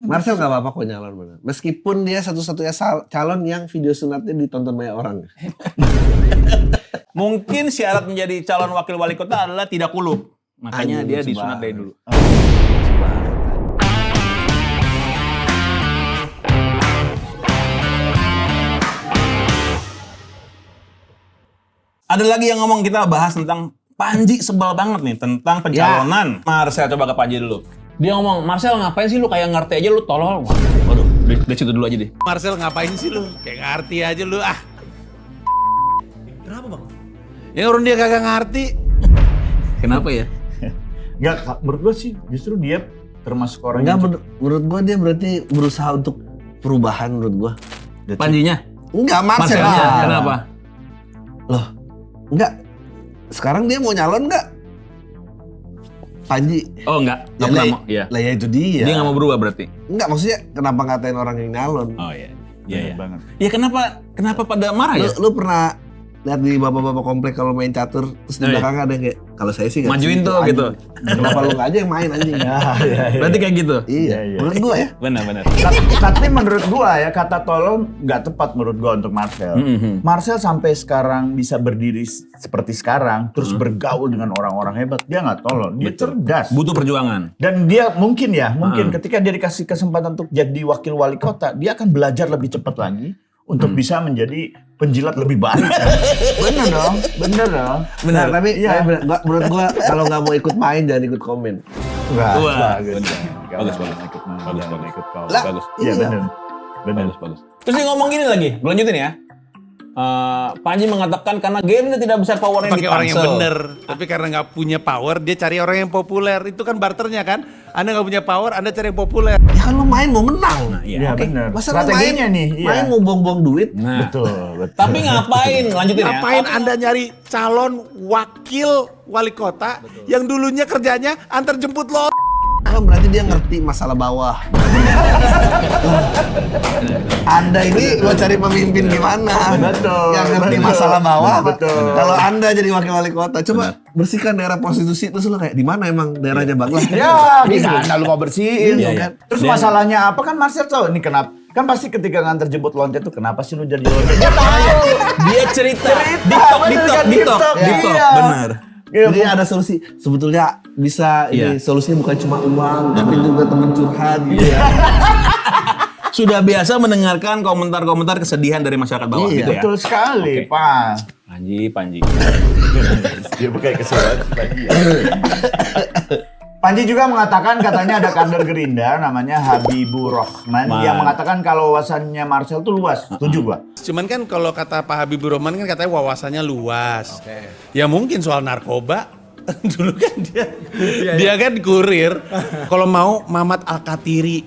Marcel gak apa-apa kok nyalon bener. Meskipun dia satu-satunya calon yang video sunatnya ditonton banyak orang. Mungkin syarat menjadi calon wakil wali kota adalah tidak kulup. Makanya dia disunat dari dulu. Ada lagi yang ngomong, kita bahas tentang Panji sebel banget nih tentang pencalonan. Marcel, coba ke Panji dulu. Dia ngomong, Marcel ngapain sih lu kayak ngerti aja lu tolol. Waduh, dari situ dulu aja deh. Marcel ngapain sih lu? Kayak ngerti aja lu ah. Kenapa bang? Ya orang dia kagak ngerti. Kenapa ya? Enggak, menurut gue sih justru dia termasuk orang Menurut gua dia berarti berusaha untuk perubahan menurut gua. Panjinya? Enggak, Marcel. Marcelnya, kenapa? Loh, enggak. Sekarang dia mau nyalon enggak? Panji. Oh enggak, Ya, pernah mau. Iya. Lah ya itu dia. Dia nggak mau berubah berarti? Enggak, maksudnya kenapa ngatain orang yang nyalon? Oh iya. Iya banget. Ya kenapa pada marah ya? Lu pernah lihat di bapak-bapak komplek kalau main catur terus di belakang ada yang kayak kalau saya sih nggak majuin di situ, tuh anjing. gitu. Kenapa lu nggak aja yang main anjing? Berarti kayak gitu? Iya. Menurut gua ya. Benar. Tapi menurut gua ya kata tolong nggak tepat menurut gua untuk Marcel. Marcel sampai sekarang bisa berdiri seperti sekarang, terus bergaul dengan orang-orang hebat. Dia nggak tolong, dia cerdas. Butuh perjuangan. Dan dia mungkin ketika dia dikasih kesempatan untuk jadi wakil wali kota, dia akan belajar lebih cepat lagi untuk bisa menjadi penjilat lebih baik. Bener dong. Nah, tapi menurut gua kalau nggak mau ikut main jangan ikut komen. Wah, Bagus. Bagus. Iya bener. Bagus. Terus dia ngomong gini lagi, lanjutin ya. Panji mengatakan karena game tidak besar power yang Pakai orang yang ditangsel. bener. Tapi karena nggak punya power, dia cari orang yang populer. Itu kan barternya kan. Anda nggak punya power, Anda cari yang populer. Ya kan lu main mau menang. Nah, iya. Iya bener. Masa lu Strateginya nih. main mau buang-buang duit? Nah, Betul. tapi ngapain? Lanjutin ya. Ngapain Anda nyari calon wakil wali kota yang dulunya kerjanya antar jemput lo? Kan berarti dia ngerti masalah bawah. Anda ini mau cari pemimpin gimana? Betul, Yang ngerti betul. masalah bawah. Betul. Kalau Anda jadi wakil wali kota, coba bersihkan daerah prostitusi terus lu kayak di mana emang daerahnya bagus? Ya, gimana lu mau bersihin? Iya, kan? iya. Terus Dan- masalahnya apa kan Marcel tahu ini kenapa? Kan pasti ketika nganter jemput loncat tuh kenapa sih lu jadi loncat? Dia tahu. Dia cerita. bener kan, Di talk. iya. Benar. Jadi ada solusi. Sebetulnya bisa Iya. ini solusinya bukan cuma uang, tapi juga teman curhat gitu ya. Sudah biasa mendengarkan komentar-komentar kesedihan dari masyarakat bawah Iya, gitu ya. Betul sekali, Oke. Pak. Panji. Dia pakai kesalahan Panji. Panji juga mengatakan katanya ada kader Gerindra namanya Habibur Rahman yang mengatakan kalau wawasannya Marcel tuh luas. Setuju gua. Cuman kan kalau kata Pak Habibur Rahman kan katanya wawasannya luas. Ya mungkin soal narkoba. Dulu kan dia kan kurir. Kalau mau Mamat Al-Katiri,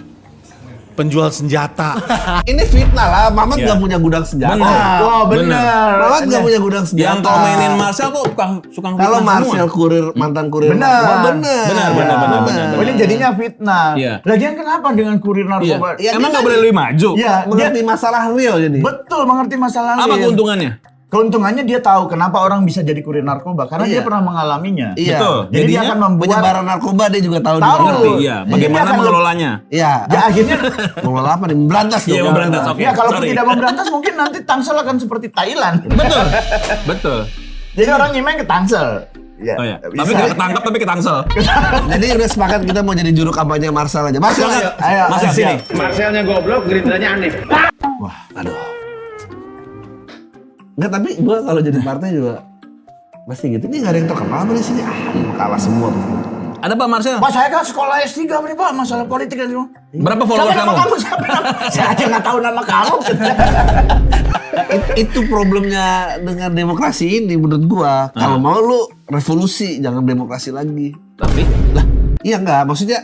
penjual senjata. Ini fitnah lah, Mamat nggak punya gudang senjata. Benar. Wah, bener. Mamat nggak punya gudang senjata. Yang komenin Marcel kok suka Kalau fitnah Marcel semua. kurir mantan kurir Benar. narkoba, Benar. Oh, ini jadinya fitnah. Iya. Lagian kenapa dengan kurir Iya. narkoba? Ya, Emang dia nggak boleh lebih maju? Iya, Mengerti masalah real jadi. betul mengerti masalah Apa real. keuntungannya? Keuntungannya dia tahu kenapa orang bisa jadi kurir narkoba karena Iya. dia pernah mengalaminya. Iya. Betul. Jadi dia Jadinya akan membuat Penyebaran narkoba dia juga tahu. Tahu. Ngerti, iya. Bagaimana Iya, kan mengelolanya? Iya. ya akhirnya Mengelola apa nih? Memberantas Iya, dong. memberantas. Oke, ya kalau sorry. tidak memberantas mungkin nanti Tangsel akan seperti Thailand. Betul. Jadi orang nyimeng ke Tangsel. Ya, Oh ya. bisa. Tapi nggak ketangkap tapi ketangsel. Jadi udah sepakat kita mau jadi juru kampanye Marcel aja. Marcel ayo. Ayo, Marcel siap. sini. Marcelnya goblok, Gerindranya aneh. Wah, aduh. Enggak, tapi gua kalau jadi partai juga pasti gitu. Ini nggak ada yang terkenal apa di sini. Kalah semua. Ada Pak Marcel? Pak saya kan sekolah S3 nih Pak, masalah politik kan semua. Berapa follower Siapa nama kamu? kamu? Siapa nama? Saya aja nggak tahu nama kamu. Itu problemnya dengan demokrasi ini menurut gua. Kalau mau lu revolusi, jangan demokrasi lagi. Tapi Lah, iya enggak, maksudnya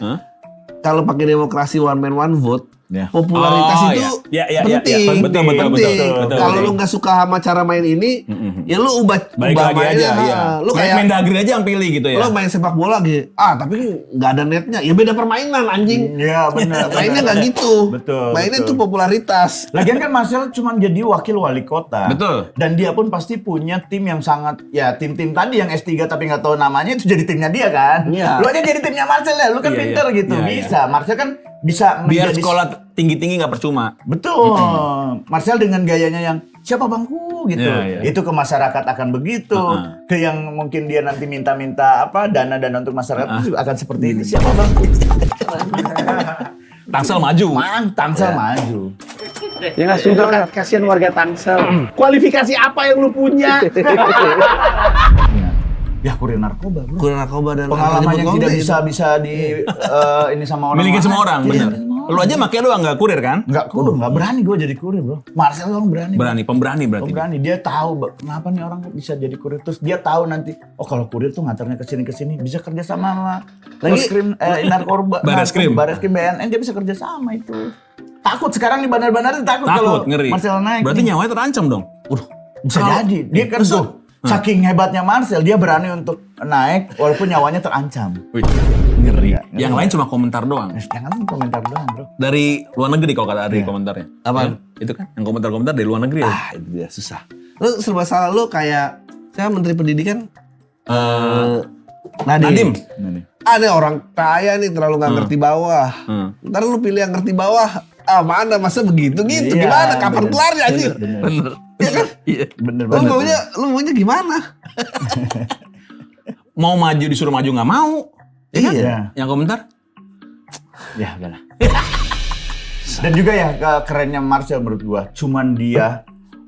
kalau pakai demokrasi one man one vote, Ya. popularitas Oh, itu iya. Ya, penting. betul, penting. betul. Kalau lu nggak suka sama cara main ini, ya lu ubah balik lagi mainnya. aja, iya. Lu Kayak kayak Mendagri aja yang pilih gitu ya. lu main sepak bola gitu. Tapi nggak ada netnya. Ya beda permainan anjing. Iya benar. Mainnya nggak gitu. Betul, Mainnya betul. tuh popularitas. Lagian kan Marcel cuma jadi wakil wali kota. Betul. Dan dia pun pasti punya tim yang sangat, ya tim-tim tadi yang S3 tapi nggak tahu namanya itu jadi timnya dia kan. Iya. Lu aja jadi timnya Marcel ya, lu kan Iya, pinter iya. gitu. Iya, Bisa. Marcel kan bisa Biar menjadi- sekolah tinggi-tinggi nggak percuma. Betul. Marcel dengan gayanya yang siapa bangku gitu. Iya, iya. Itu ke masyarakat akan begitu. Ke yang mungkin dia nanti minta-minta dana untuk masyarakat itu akan seperti itu. Siapa bangku? Tangsel maju. Tangsel maju. Ya nggak sudah kan, kasihan warga Tangsel. Kualifikasi apa yang lu punya? Ya kurir narkoba, bro. Kurir narkoba dan Pengalaman antar yang jemput tidak konten. bisa di ini sama orang. Milikin semua orang, Iya. bener. Lu aja makanya doang nggak kurir kan? Nggak berani gue jadi kurir, bro. Marcel doang berani. Berani, pemberani berarti. Berani, dia tahu kenapa nih orang kok bisa jadi kurir. Terus dia tahu nanti, oh kalau kurir tuh ngantarnya ke sini bisa kerja sama Lagi- narkoba, Barreskrim. Barreskrim BNN dia bisa kerja sama itu. Takut sekarang di bandar-bandar itu takut kalau Takut, ngeri. Marcel naik. Berarti nih. nyawanya terancam dong. Bisa jadi. Dia kan tuh saking hebatnya Marcel, dia berani untuk naik walaupun nyawanya terancam. Wih, ngeri. Iya, Yang lain cuma komentar doang. Jangan komentar doang, bro. Dari luar negeri kalau kata Adri komentarnya. Apaan? Ya, itu kan yang komentar-komentar dari luar negeri ya. Itu dia susah. Lu serba salah lu kayak saya Menteri Pendidikan Nadiem. Nah, nih. Ada orang kaya nih terlalu nggak ngerti bawah. Ntar lu pilih yang ngerti bawah. Mana masa begitu gitu? Iya, Gimana? Kapan bener. kelarnya anjir? Bener. Iya kan? Bener Lu banget. maunya gimana? Mau maju disuruh maju nggak mau. Ya kan? Iya. Yang komentar? Ya udahlah. Dan juga ya kerennya Marcel menurut gua, cuman dia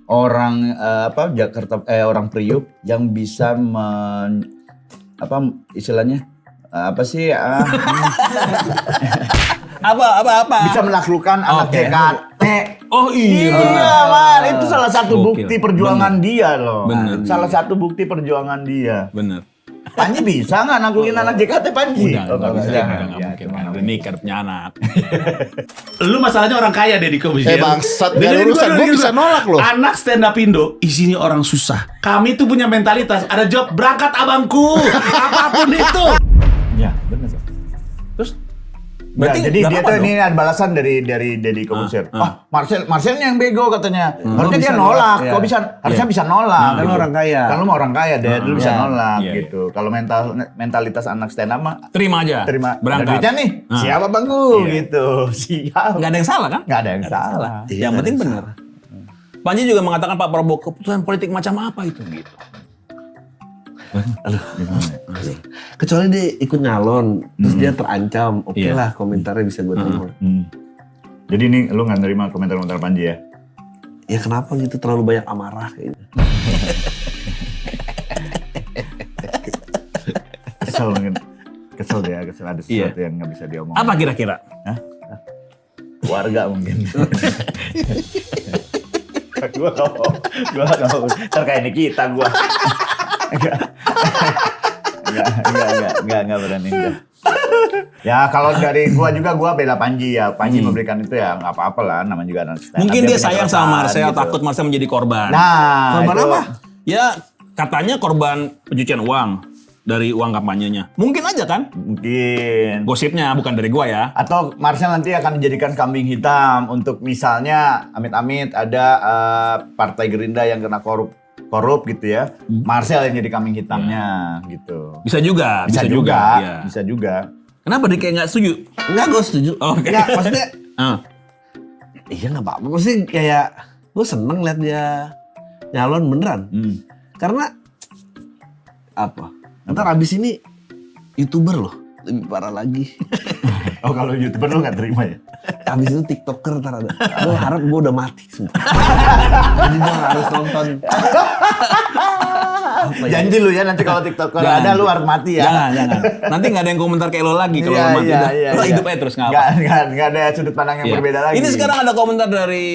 orang orang Priuk yang bisa istilahnya Apa? bisa menaklukkan anak Oke. JKT. Oh iya benar. Iya, Man. Itu salah satu Gokil. bukti perjuangan dia loh. Bener. Salah satu bukti perjuangan dia. Bener. Panji bisa nggak naklukin anak JKT Panji? Udah, nggak bisa, Ya, nggak ya, mungkin cuma kan. Udah nikah, udah punya anak. Lu masalahnya orang kaya deh di komisi. Bangsat, gak ada urusan. Gue bisa nolak loh. Anak stand up Indo isinya orang susah. Kami tuh punya mentalitas, ada job berangkat abangku. Apapun itu. Ya, benar. Terus? Berarti jadi nggak dia apa-apa tuh dong? ini ada balasan dari Deddy Corbuzier. Marcelnya yang bego katanya. Harusnya dia bisa nolak. nolak, iya. Kok bisa? Harusnya bisa nolak. Kan lu orang kaya. Kan lu mau orang kaya deh, lu bisa Iya. nolak Iya, gitu. Kalau mentalitas anak stand up mah Terima aja. terima ada Berangkat. duitnya nih. Ah. Siapa bangku Iya. gitu. Siap. Nggak ada yang salah kan? Nggak ada yang salah. Yang penting benar. Panji juga mengatakan Pak Prabowo keputusan politik macam apa itu gitu. Kecuali dia ikut nyalon, terus dia terancam. Oke Iya. lah, komentarnya bisa gue terima. Jadi ini lu nggak nerima komentar-komentar Panji ya? Ya kenapa gitu terlalu banyak amarah kayaknya. Kesel mungkin. Kesel dia, kesel ada sesuatu yang nggak bisa diomong. Apa kira-kira? Keluarga mungkin. Gua nggak mau. Ntar kayak Nikita gua. Enggak berani. Enggak. Ya kalau dari gua juga gua bela Panji ya. Panji memberikan itu ya nggak apa-apa lah, namanya juga anak stand up. Mungkin dia punya sayang perasaan sama Marcel, gitu. takut Marcel menjadi korban. Nah, Korban itu. apa? Ya katanya korban pencucian uang dari uang kampanyenya. Mungkin aja kan? Mungkin. Gosipnya bukan dari gua ya. Atau Marcel nanti akan dijadikan kambing hitam untuk misalnya amit-amit ada partai Gerindra yang kena korup gitu ya. Marcel yang jadi kambing hitamnya gitu. Bisa juga, Bisa Iya. juga. Kenapa dia kayak nggak setuju? Enggak, gue setuju. Oke. Enggak, maksudnya Ah. iya nggak apa-apa. Maksudnya kayak gue seneng liat dia nyalon beneran. Karena apa? Ntar abis ini YouTuber loh. Lebih parah lagi. Oh kalau YouTuber lu nggak terima ya? Abis itu TikToker ntar ada. Gue harap gue udah mati semua. Jadi gue nggak harus nonton. Apa ya? Janji lu ya nanti kalau TikToker Jangan. ada lu harus mati ya. Jangan. Nanti nggak ada yang komentar kayak lo lagi kalau Iya, lo mati. iya, Udah, iya, lo iya. hidup aja terus nggak apa. Nggak ada sudut pandang yang Iya. berbeda lagi. Ini sekarang ada komentar dari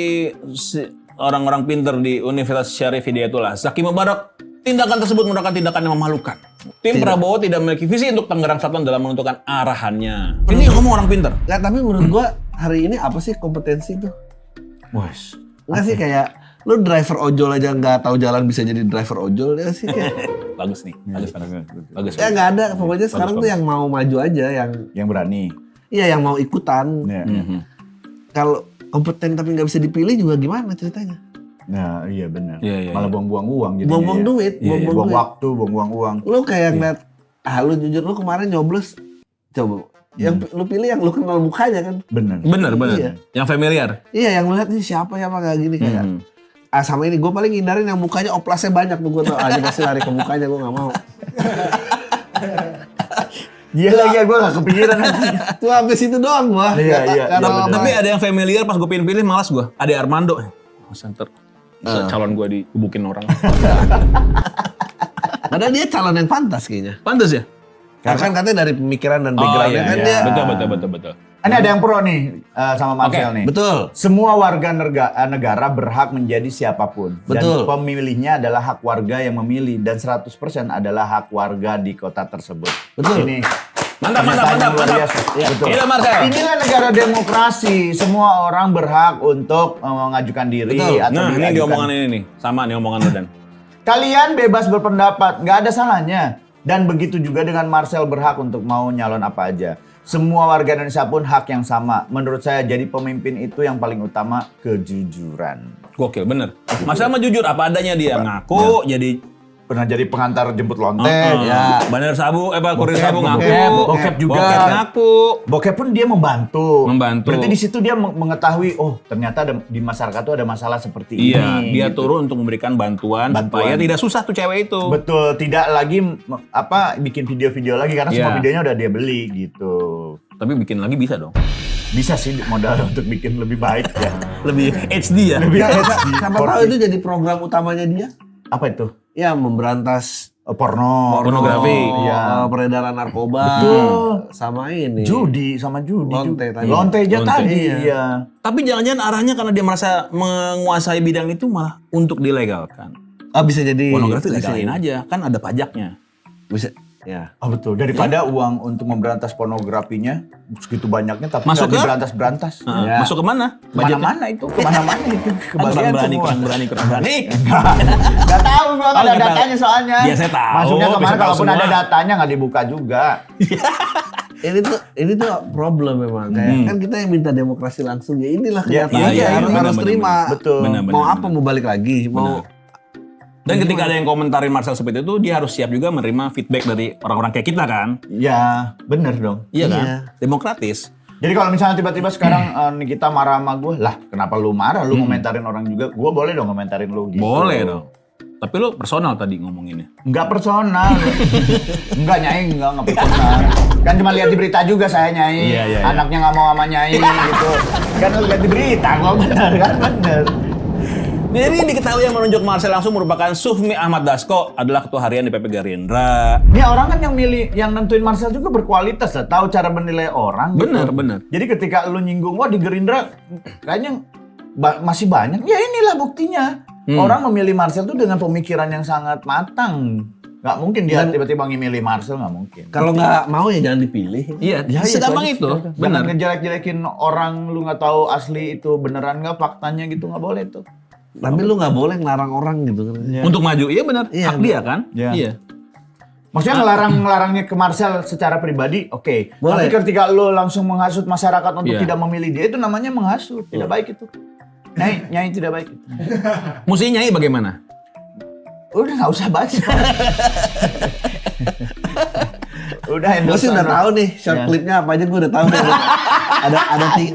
orang-orang pinter di Universitas Syarif Hidayatullah. Zaki Mubarak, tindakan tersebut merupakan tindakan yang memalukan. Tim Prabowo tidak memiliki visi untuk Tangerang Selatan dalam menentukan arahannya. Ini yang ngomong orang pinter. Nggak, tapi menurut gue hari ini apa sih kompetensi itu? Wes. Nggak sih kayak lu driver ojol aja nggak tahu jalan bisa jadi driver ojol ya sih kayak. Bagus nih, bagus. Ya nggak ada. Pokoknya sekarang tuh yang mau maju aja, Yang berani. iya yang mau ikutan. Ya. Kalau kompeten tapi nggak bisa dipilih juga gimana ceritanya? Nah, iya benar. Iya, iya, Malah iya. buang-buang uang jadinya. Buang-buang ya. duit, Iya, Buang duit. waktu, buang-buang uang. Lu kayak ngeliat, lu jujur lu kemarin nyoblos, coba Yang lu pilih yang lu kenal mukanya kan. Bener. Bener. Iya. Yang familiar. Iya, yang lu lihat nih siapa ya kayak gini kayak. Sama ini gue paling hindarin yang mukanya oplasnya banyak tuh, gue tau aja pasti lari ke mukanya, gue nggak mau. Iya lagi gue gak kepikiran nanti. Tuh sampai situ doang gue. Iya. Tapi ada yang familiar pas gue pilih malas gue. Ada Armando. Center. Calon gue dikebukin orang. Padahal dia calon yang pantas kayaknya. Pantas ya? Karena kan katanya dari pemikiran dan backgroundnya kan dia. Betul. Ini ada yang pro nih sama Marcel nih. Betul. Semua warga negara berhak menjadi siapapun. Betul. Dan pemilihnya adalah hak warga yang memilih. Dan 100% adalah hak warga di kota tersebut. Betul. Ini Mantap. Ya, betul. Ini Marcel. Inilah negara demokrasi. Semua orang berhak untuk mengajukan diri. Betul. Atau Nah, ini diajukan. diomongan ini nih. Sama nih omongan lu Dan. Kalian bebas berpendapat, nggak ada salahnya. Dan begitu juga dengan Marcel berhak untuk mau nyalon apa aja. Semua warga Indonesia pun hak yang sama. Menurut saya jadi pemimpin itu yang paling utama kejujuran. Gokil, bener. Marcel mah jujur apa adanya dia. Ngaku jadi Pernah jadi pengantar jemput lonte. ya. Bandar sabu, kurir sabu ngaku. Bokep juga. Bokep ngaku. Bokep pun dia membantu. Membantu. Berarti di situ dia mengetahui, oh ternyata di masyarakat tuh ada masalah seperti Iya, ini. dia gitu. turun untuk memberikan bantuan supaya tidak susah tuh cewek itu. Betul, tidak lagi bikin video-video lagi karena semua Iya. videonya udah dia beli gitu. Tapi bikin lagi bisa dong. Bisa sih modal untuk bikin lebih baik ya. Lebih HD ya. Lebih Siapa tahu itu jadi program utamanya dia. Apa itu? Ya memberantas Porno. Pornografi. Iya. peredaran narkoba. Betul. Sama ini. Judi sama judi. Lonte tadi. Lonte aja Lonte. tadi. Iya. Iya. Tapi jangan-jangan arahnya karena dia merasa menguasai bidang itu malah untuk dilegalkan. Bisa jadi. Pornografi itu legalin sih. aja, kan ada pajaknya. Bisa. Ya. Oh betul. Daripada uang untuk memberantas pornografinya segitu banyaknya tapi Masuk nggak ke? diberantas-berantas. Nah, masuk kemana? Kemana-mana itu, kemana-mana itu. Kebagian Kurang semua. berani. Gak tahu gua nggak ada nggak tahu. datanya soalnya. Biasanya tahu, Masuknya kemana biasanya tahu kalaupun ada semua. datanya nggak dibuka juga. Ini tuh problem memang kayak kan kita yang minta demokrasi langsung ya inilah Ya, kenyataannya iya, harus benar, harus benar, terima. Betul. Benar. Mau apa mau balik lagi mau. Dan ketika ada yang komentarin Marcel seperti itu, dia harus siap juga menerima feedback dari orang-orang kayak kita kan. Ya bener dong. Iya kan? Iya. Demokratis. Jadi kalau misalnya tiba-tiba sekarang Nikita marah sama gue, lah kenapa lu marah? Lu ngomentarin orang juga, gue boleh dong ngomentarin lu gitu. Boleh dong. Tapi lu personal tadi ngomonginnya. Enggak personal. Enggak Nyai, enggak personal. Kan cuma lihat di berita juga saya Nyai. Iya. Anaknya nggak mau sama Nyai gitu. Kan lu lihat di berita, gua bener kan bener. Jadi diketahui yang menunjuk Marcel langsung merupakan Sufmi Ahmad Dasko adalah ketua harian DPP Gerindra. Ini orang kan yang nentuin Marcel juga berkualitas lah, tahu cara menilai orang. Bener. Jadi ketika lu nyinggung, wah di Gerindra kayaknya masih banyak. Ya inilah buktinya. Orang memilih Marcel tuh dengan pemikiran yang sangat matang. Gak mungkin dia tiba-tiba memilih Marcel, gak mungkin. Kalau nggak mau ya jangan dipilih. Iya, Ya, segampang aja itu. sih. Benar. Jangan ngejelek-jelekin orang lu nggak tahu asli itu beneran nggak faktanya gitu, nggak boleh tuh. Tapi lu nggak boleh ngelarang orang gitu kan. Untuk maju, iya benar. Iya, Hak dia kan? Iya. Iya. Maksudnya ngelarangnya ke Marcel secara pribadi, oke. Boleh. Tapi ketika lu langsung menghasut masyarakat untuk Iya. tidak memilih dia, itu namanya menghasut. Tidak baik itu. Nyai tidak baik itu. Mesti Nyai bagaimana? Udah nggak usah baca. Udah Gue sih udah tahu nih short Ya. clipnya apa aja gue udah tahu.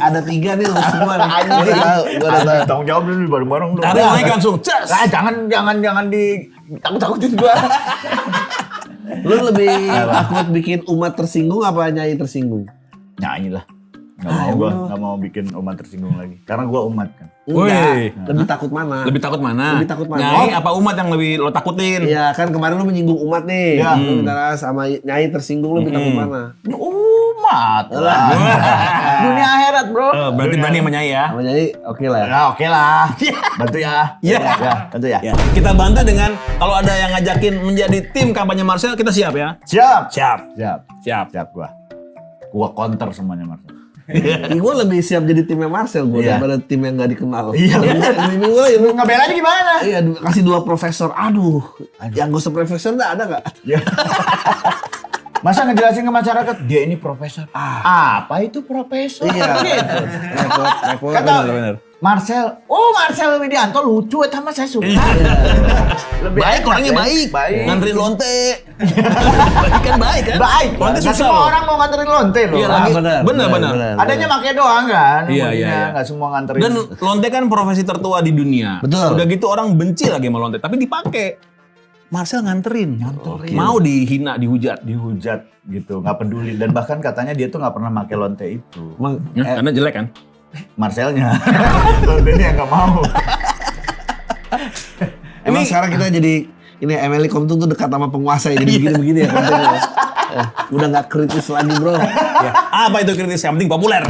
ada tiga nih lu semua. Gue udah tahu. Gue udah tahu. Tanggung jawab dulu bareng-bareng dulu. Tarik naik langsung. Cas. Ah, jangan ditakut-takutin gua. Lu lebih takut bikin umat tersinggung apa Nyai tersinggung? Nyai lah. Nggak mau bikin umat tersinggung lagi. Karena gua umat kan. Woi. Lebih takut mana? Lebih takut mana? Lebih takut mana? Nyai apa umat yang lebih lo takutin? Iya kan kemarin lu menyinggung umat nih. Iya. Lu minta sama Nyai tersinggung lu lebih takut mana? Umat lah. Dunia akhirat bro. Oh, berarti berani sama Nyai ya? Sama Nyai oke lah. Ya oke lah. Bantu ya. Iya. Ya, bantu ya. Ya, kita bantu dengan kalau ada yang ngajakin menjadi tim kampanye Marcel, kita siap ya? Siap. Siap. Siap. Siap. Siap gua. Gua counter semuanya Marcel. Gue lebih siap jadi timnya Marcel gue Iya. daripada tim yang gak dikenal. Iya. Ini gue Lu ngebelanya gimana? iya kasih 2 profesor. Aduh, yang gue profesor ada nggak? Ya. Masa ngejelasin ke masyarakat, dia ini profesor. Apa itu profesor? Iya. Gitu. Repot. Kata benar. Marcel Widianto lucu, sama saya suka. Lebih Baik, enak orangnya ya. baik. Baik. Nganterin lonte. Baik kan baik kan? Baik. Lonte Nggak susah semua loh. orang mau nganterin lonte loh. Iya lagi. Benar. Adanya make doang kan. Iya, Maksudnya iya. nggak semua nganterin. Dan lonte kan profesi tertua di dunia. Betul. Udah gitu orang benci lagi sama lonte, tapi dipakai. Marcel nganterin. Mau dihina, dihujat. dihujat gitu, nggak peduli. Dan bahkan katanya dia tuh nggak pernah make lonte itu. Emang, Karena jelek kan? Marcelnya. Lontenya yang nggak mau. emang sekarang kita jadi ini Emily Compton tuh dekat sama penguasa ya, jadi begini-begini ya kontennya. Udah nggak kritis lagi bro. Ya. Apa itu kritis? Yang penting populer.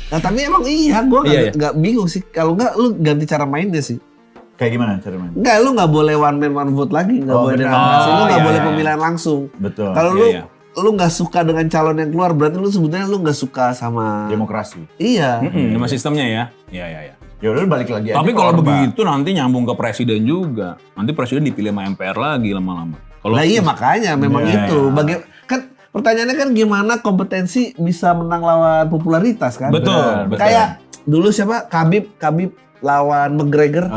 Nah tapi emang iya, gue nggak bingung sih. Kalau nggak lu ganti cara mainnya sih. Kayak gimana cara main? Enggak, lu nggak boleh one man one vote lagi, nggak boleh benar. demokrasi, lu nggak iya, boleh iya. pemilihan langsung. Betul. Kalau Iya, lu nggak suka dengan calon yang keluar, berarti lu sebetulnya lu nggak suka sama. Demokrasi. Iya. Sama sistemnya ya. Iya. Ya udah balik lagi aja. Tapi ke kalau Orba. begitu nanti nyambung ke presiden juga. Nanti presiden dipilih sama MPR lagi lama-lama. Kalau Nah iya makanya memang Iya. itu. Kan pertanyaannya kan gimana kompetensi bisa menang lawan popularitas kan? Betul. Kayak dulu siapa? Khabib lawan McGregor.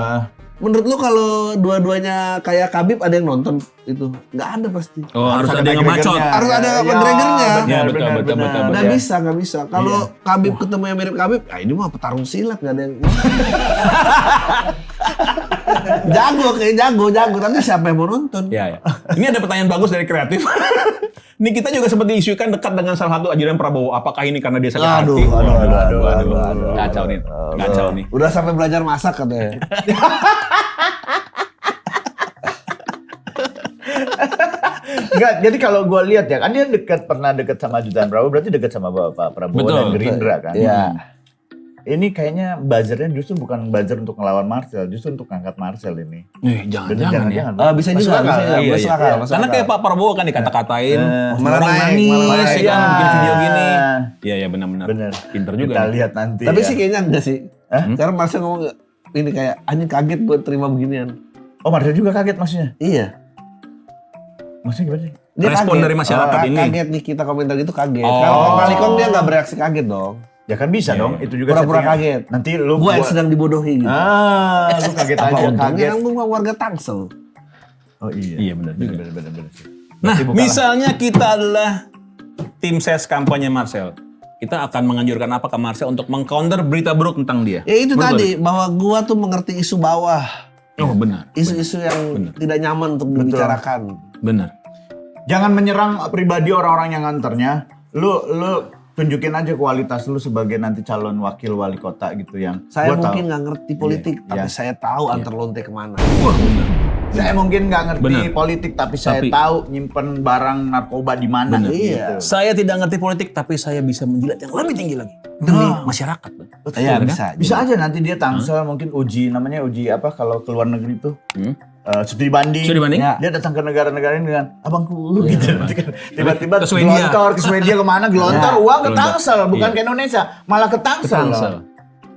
Menurut lu kalau dua-duanya kayak Khabib ada yang nonton itu? Nggak ada pasti. Oh, harus ada yang ngebacot. Harus ada McGregor-nya. Ya, betul. Nggak bisa. Kalau Khabib ketemu yang mirip Khabib, ini mah petarung silat nggak ada yang. jago, tapi siapa yang mau nonton? Ya. Ini ada pertanyaan bagus dari kreatif. Ini kita juga sempat diisukan dekat dengan salah satu ajaran Prabowo. Apakah ini karena dia sakit hati? Aduh. Kacau nih. Udah sampai belajar masak katanya. Enggak, jadi kalau gue lihat ya, kan dia pernah dekat sama jutaan Prabowo, berarti dekat sama Bapak Prabowo Betul. dan Gerindra kan. Iya. Ini kayaknya buzzernya justru bukan buzzer untuk ngelawan Marcel, justru untuk ngangkat Marcel ini. Jangan-jangan ya. Bisa Masuk juga, akal. bisa juga. Iya, Masuk iya. akal, masuk Karena akal. kayak Pak Prabowo kan dikata-katain, malah orang naik, nangis, malah naik. ya kan, bikin video gini. Iya. Iya, benar-benar. Bener. Pinter juga. Kita nih. lihat nanti. Tapi ya. sih kayaknya enggak sih. Karena Marcel ngomong ini kayak anjing kaget buat terima beginian. Oh, Marcel juga kaget maksudnya. Iya. Maksudnya gimana sih? Dia Respon kaget. dari masyarakat ini. Kaget nih kita komentar gitu kaget. Oh. Kalau Pak Malikong dia nggak bereaksi kaget dong. Ya kan bisa Iya, dong, iya. itu juga Pura-pura settingan. kaget. Nanti lu Gua yang sedang dibodohi gitu. lu kaget Apa aja, untungnya kaget. yang gua warga Tangsel. Oh iya. Iya, benar juga. Bener. Nah, Berarti bukanlah- misalnya kita adalah tim ses kampanye Marcel. Kita akan menganjurkan apa ke Marcel untuk mengcounter berita buruk tentang dia? Ya itu Betul. tadi bahwa gua tuh mengerti isu bawah. Oh, benar. Isu-isu yang tidak nyaman untuk dibicarakan. Benar. Jangan menyerang pribadi orang-orang yang nganternya. Lu tunjukin aja kualitas lu sebagai nanti calon wakil wali kota gitu yang Saya gua mungkin tahu. nggak ngerti politik, tapi iya. saya tahu antar lonte kemana. Saya mungkin nggak ngerti Benar. politik tapi saya Tapi- tahu nyimpen barang narkoba di mana Benar. gitu. Iya. Saya tidak ngerti politik, tapi saya bisa menjilat yang lebih tinggi lagi demi masyarakat. Iya bisa. Bisa aja nanti dia Tangsel mungkin uji namanya uji apa kalau ke luar negeri tuh. Studi banding. Studi banding? Ya. Dia datang ke negara-negara ini dengan abangku gitu. Nanti kan tiba-tiba Ke Swedia. gelontor ke Swedia kemana gelontor Ya, uang ke gelontor. Tangsel bukan Iya. ke Indonesia malah ke Tangsel. Tangsel.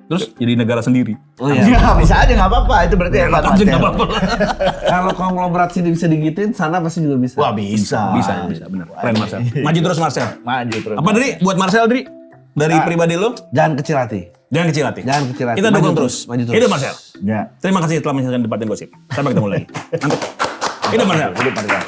Terus jadi negara sendiri. Oh iya. Ya, bisa aja nggak apa-apa itu berarti hebat Aja Marcel. nggak apa-apa. Kalau konglomerat sini bisa digituin, sana pasti juga bisa. Wah bisa. Bisa, benar. Keren Marcel. Maju terus Marcel. Maju terus. Apa Dri? Buat Marcel Dri? Dari pribadi lo? Jangan kecil hati. Jangan kecil hati. Jangan kecil hati. Kita Maju dukung terus, terus. maju terus. Hidup Marcel. Ya. Terima kasih telah menyaksikan Debat dan Gosip. Sampai ketemu lagi. Mantap. Hidup Marcel. Hidup Marcel.